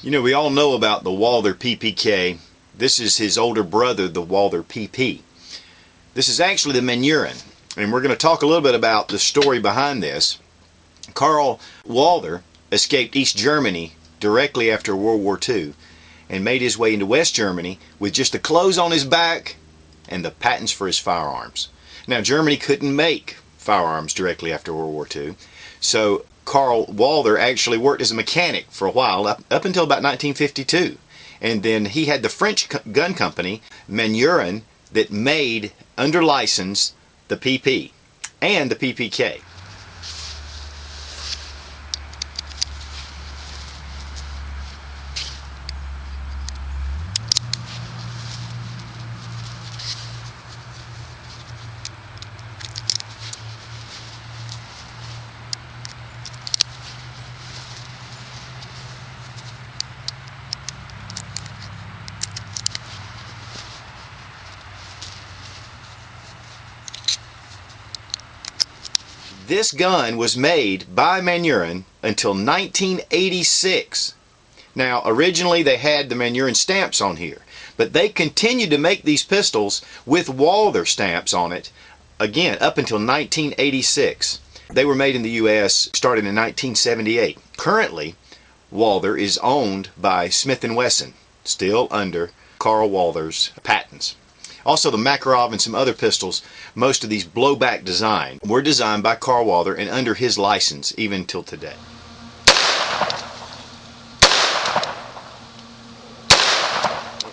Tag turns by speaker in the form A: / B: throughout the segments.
A: You know, we all know about the Walther PPK. This is his older brother, the Walther PP. This is actually the Manurhin, and we're going to talk a little bit about the story behind this. Karl Walther escaped East Germany directly after World War II and made his way into West Germany with just the clothes on his back and the patents for his firearms. Now, Germany couldn't make firearms directly after World War II, so Karl Walther actually worked as a mechanic for a while, up until about 1952. And then he had the French gun company, Manurhin, that made, under license, the PP and the PPK. This gun was made by Manurhin until 1986. Now, originally they had the Manurhin stamps on here, but they continued to make these pistols with Walther stamps on it, again, up until 1986. They were made in the U.S., started in 1978. Currently, Walther is owned by Smith & Wesson, still under Karl Walther's patents. Also, the Makarov and some other pistols, most of these blowback design, were designed by Karl Walther and under his license even till today.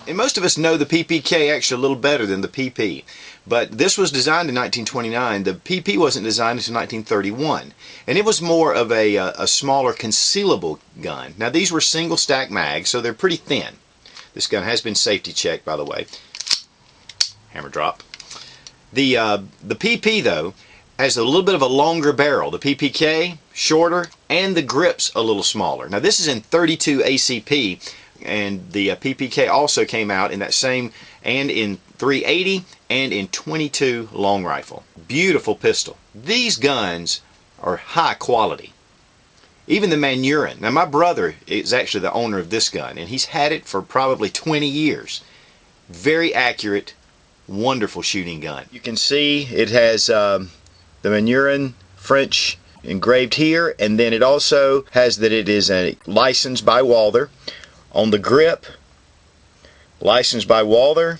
A: And most of us know the PPK actually a little better than the PP, but this was designed in 1929. The PP wasn't designed until 1931, and it was more of a smaller concealable gun. Now, these were single stack mags, so they're pretty thin. This gun has been safety checked, by the way. Hammer drop. The PP, though, has a little bit of a longer barrel. The PPK, shorter, and the grip's a little smaller. Now, this is in 32 ACP, and the PPK also came out in that same, and in 380 and in 22 long rifle. Beautiful pistol. These guns are high quality. Even the Manurhin. Now, my brother is actually the owner of this gun, and he's had it for probably 20 years. Very accurate, wonderful shooting gun. You can see it has the Manurhin French engraved here, and then it also has that it is a licensed by Walther. On the grip, licensed by Walther,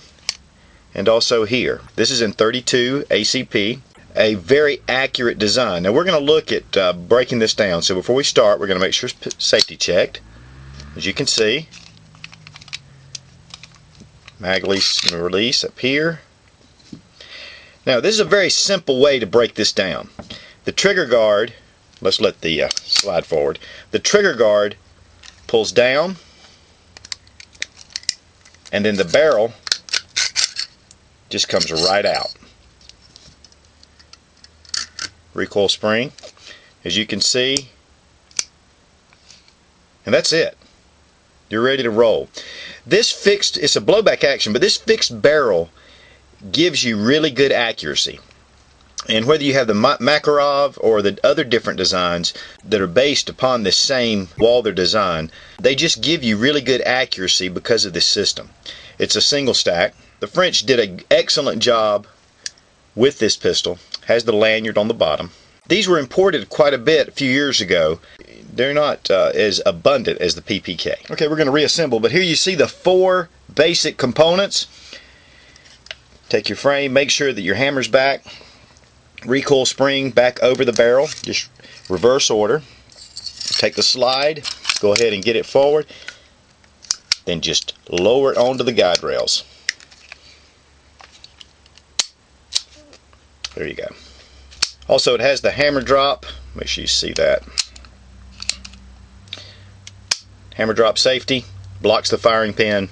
A: and also here. This is in 32 ACP. A very accurate design. Now we're going to look at breaking this down. So before we start, we're going to make sure it's safety checked. As you can see, mag release up here. Now, this is a very simple way to break this down. The trigger guard, let's let the slide forward. The trigger guard pulls down, and then the barrel just comes right out. Recoil spring, as you can see, and that's it. You're ready to roll. This fixed, it's a blowback action, but this fixed barrel gives you really good accuracy. And whether you have the Makarov or the other different designs that are based upon the same Walther design, they just give you really good accuracy because of this system. It's a single stack. The French did an excellent job with this pistol. Has the lanyard on the bottom. These were imported quite a bit a few years ago. They're not as abundant as the PPK. Okay, we're going to reassemble, but here you see the four basic components. Take your frame, make sure that your hammer's back, recoil spring back over the barrel, just reverse order. Take the slide, go ahead and get it forward, then just lower it onto the guide rails. There you go. Also, it has the hammer drop. Make sure you see that. Hammer drop safety, blocks the firing pin.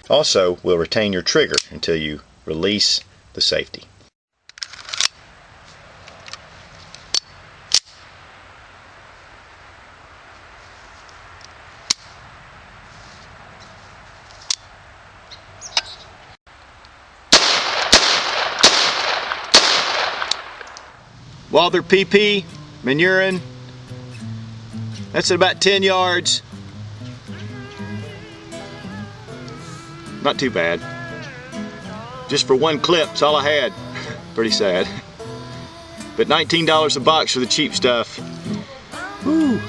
A: Also, will retain your trigger until you release the safety. Walther PP, Manurhin. That's at about 10 yards. not too bad. Just for one clip, that's all I had. Pretty sad. But $19 a box for the cheap stuff. Woo.